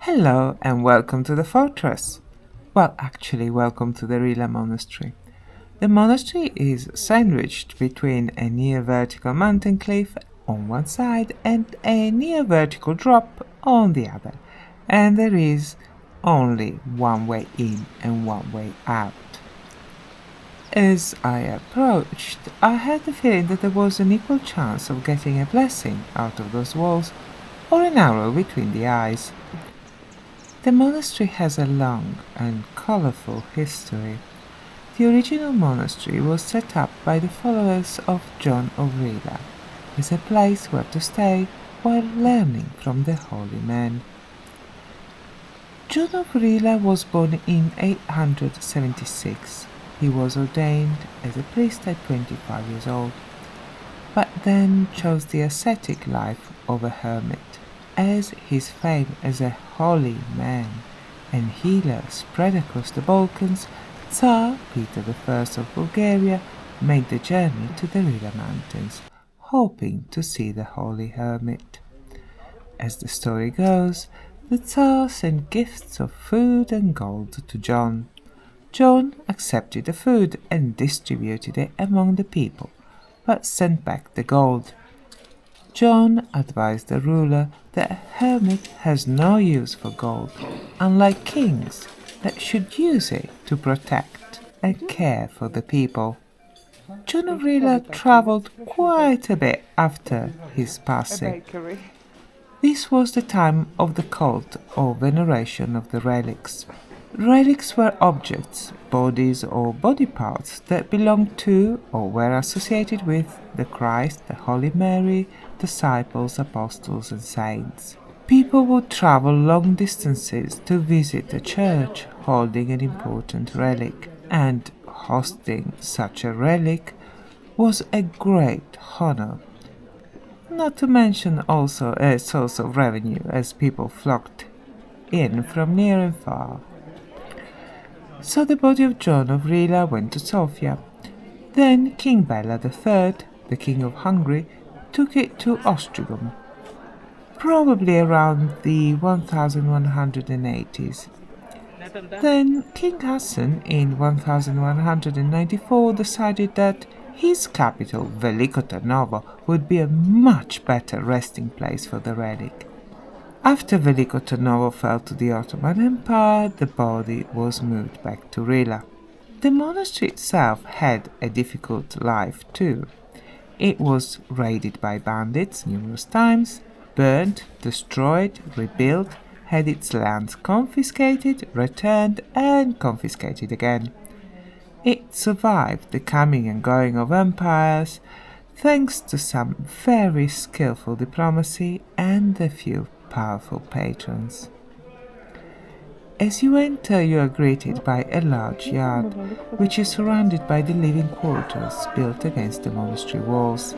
Hello and welcome to the fortress. Well, actually, welcome to the Rila Monastery. The monastery is sandwiched between a near vertical mountain cliff on one side and a near vertical drop on the other, and there is only one way in and one way out. As I approached, I had the feeling that there was an equal chance of getting a blessing out of those walls or an arrow between the eyes. The monastery has a long and colorful history. The original monastery was set up by the followers of John of Rila as a place where to stay while learning from the holy man. John of Rila was born in 876. He was ordained as a priest at 25 years old, but then chose the ascetic life of a hermit. As his fame as a holy man and healer spread across the Balkans, Tsar Peter I of Bulgaria made the journey to the Rila Mountains, hoping to see the holy hermit. As the story goes, the Tsar sent gifts of food and gold to John. John accepted the food and distributed it among the people, but sent back the gold. John advised the ruler that a hermit has no use for gold, unlike kings that should use it to protect and care for the people. John of Rila travelled quite a bit after his passing. This was the time of the cult or veneration of the relics. Relics were objects, bodies or body parts that belonged to or were associated with the Christ, the Holy Mary, disciples, apostles and saints. People would travel long distances to visit a church holding an important relic, and hosting such a relic was a great honor. Not to mention also a source of revenue as people flocked in from near and far. So the body of John of Rila went to Sofia. Then King Bela III, the King of Hungary, took it to Ostrogom, probably around the 1180s. Then King Hassan in 1194 decided that his capital, Veliko Tarnovo, would be a much better resting place for the relic. After Veliko Tarnovo fell to the Ottoman Empire, the body was moved back to Rila. The monastery itself had a difficult life too. It was raided by bandits numerous times, burned, destroyed, rebuilt, had its lands confiscated, returned and confiscated again. It survived the coming and going of empires thanks to some very skillful diplomacy and a few powerful patrons. As you enter, you are greeted by a large yard, which is surrounded by the living quarters built against the monastery walls.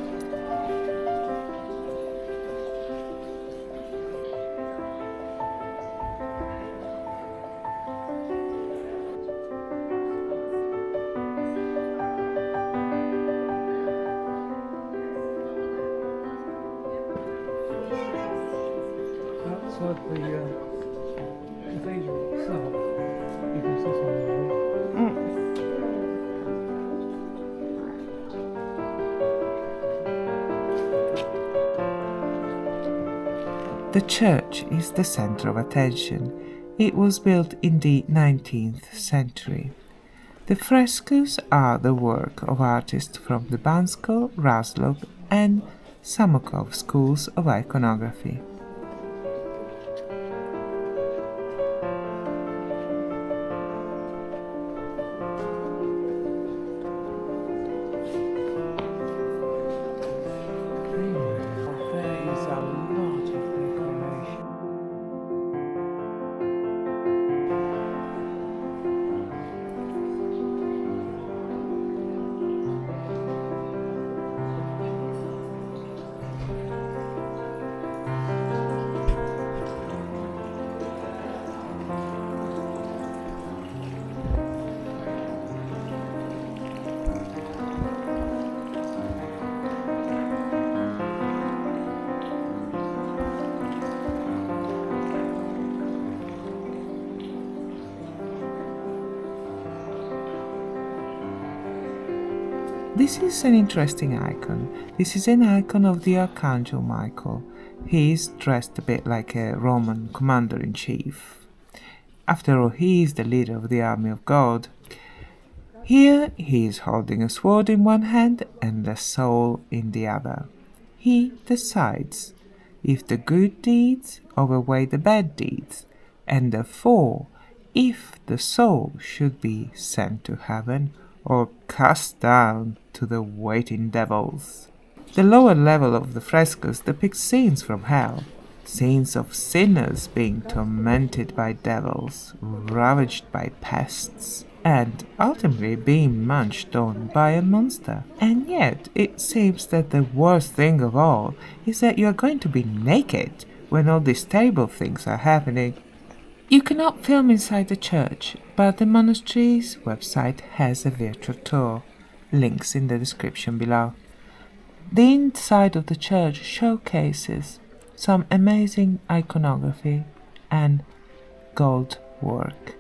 Outside the cathedral itself, you can see some of the The church is the center of attention. It was built in the 19th century. The frescoes are the work of artists from the Bansko, Razlog and Samokov schools of iconography. There is a lot of decoration. this is an interesting icon. This is an icon of the Archangel Michael. He is dressed a bit like a Roman commander-in-chief. After all, he is the leader of the army of God. Here he is holding a sword in one hand and a soul in the other. He decides if the good deeds outweigh the bad deeds, and therefore if the soul should be sent to heaven or cast down to the waiting devils. The lower level of the frescoes depicts scenes from hell, scenes of sinners being tormented by devils, ravaged by pests, and ultimately being munched on by a monster. And yet, it seems that the worst thing of all is that you are going to be naked when all these terrible things are happening. You cannot film inside the church, but the monastery's website has a virtual tour. Links in the description below. The inside of the church showcases some amazing iconography and gold work.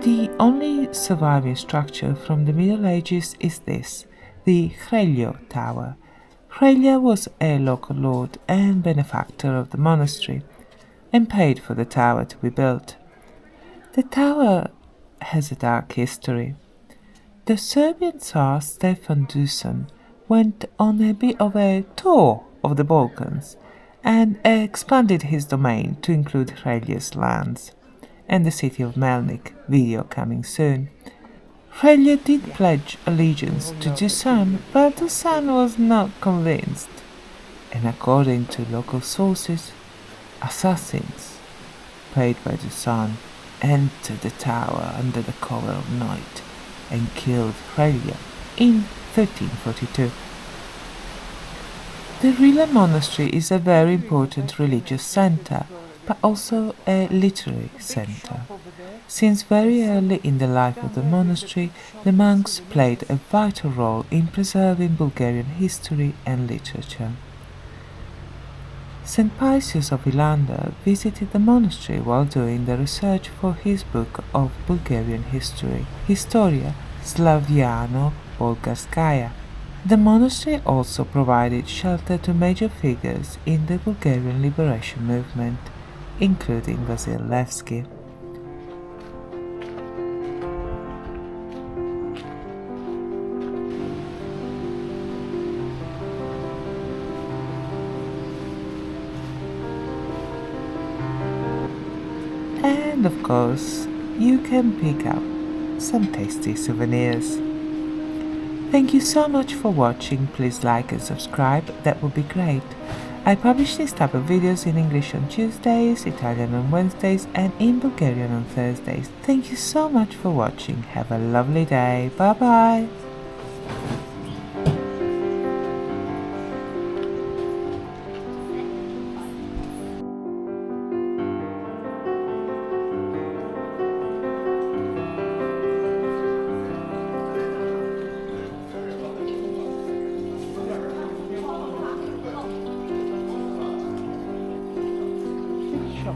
The only surviving structure from the Middle Ages is this, the Rila Tower. Rila was a local lord and benefactor of the monastery and paid for the tower to be built. The tower has a dark history. The Serbian Tsar Stefan Dusan went on a bit of a tour of the Balkans and expanded his domain to include Rila's lands and the city of Melnik, video coming soon. Rila did pledge allegiance to Dusan, but Dusan was not convinced, and according to local sources, assassins paid by Dusan entered the tower under the cover of night and killed Rila in 1342. The Rila Monastery is a very important religious center, but also a literary center. Since very early in the life of the monastery, the monks played a vital role in preserving Bulgarian history and literature. St. Paisios of Ilanda visited the monastery while doing the research for his book of Bulgarian history, Historia Slaviano-Bolgarskaya. The monastery also provided shelter to major figures in the Bulgarian liberation movement, including Vasil Levski. And of course, you can pick up some tasty souvenirs. Thank you so much for watching. Please like and subscribe, that would be great. I publish this type of videos in English on Tuesdays, Italian on Wednesdays, and in Bulgarian on Thursdays. Thank you so much for watching. Have a lovely day. Bye bye. Shop.